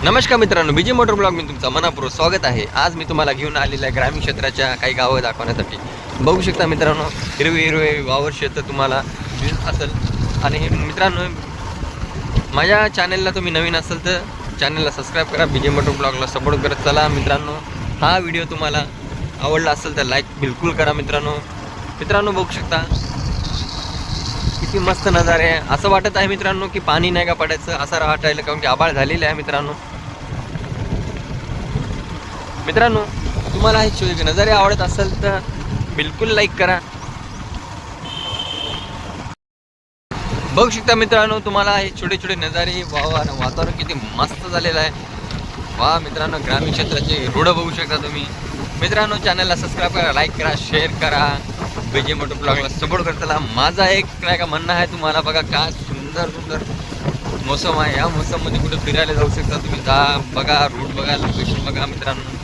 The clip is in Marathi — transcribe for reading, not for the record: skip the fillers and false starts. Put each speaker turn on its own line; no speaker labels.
नमस्कार मित्रांनो, बीजे मोटर ब्लॉग मी तुमचं मनापूर्वक स्वागत आहे। आज मी तुम्हाला घेऊन आलेल्या ग्रामीण क्षेत्राच्या काही गावं दाखवण्यासाठी। बघू शकता मित्रांनो, हिरवे हिरवे वावर शेत तुम्हाला दिसत असेल। आणि मित्रांनो, माझ्या चॅनलला तुम्ही नवीन असाल तर चॅनलला सबस्क्राईब करा, बीजे मोटर ब्लॉगला सपोर्ट करत चला। मित्रांनो, हा व्हिडिओ तुम्हाला आवडला असेल तर लाईक बिलकुल करा। मित्रांनो बघू शकता किती मस्त नजारे आहे। असं वाटत आहे मित्रांनो की पाणी नाही का पडायचं, असं वाटायला, कारण की आभाळ झालेलं आहे। मित्रांनो तुम्हाला हे नजारे आवडत असेल तर बिलकुल लाईक करा। बघू शकता मित्रांनो, तुम्हाला हे छोटे छोटे नजारे वातावरण किती मस्त झालेलं आहे। वा मित्रांनो, ग्रामीण क्षेत्राचे रोड बघू शकता तुम्ही। मित्रांनो, चॅनलला सबस्क्राईब करा, लाईक करा, शेअर करा, बीजे मोटर ब्लॉगला सपोर्ट करताना। माझा एक काय का म्हणणं आहे तुम्हाला, बघा काय सुंदर सुंदर मोसम आहे। या मोसममध्ये कुठे फिरायला जाऊ शकता तुम्ही, जा बघा, रूट बघा, लोकेशन बघा मित्रांनो।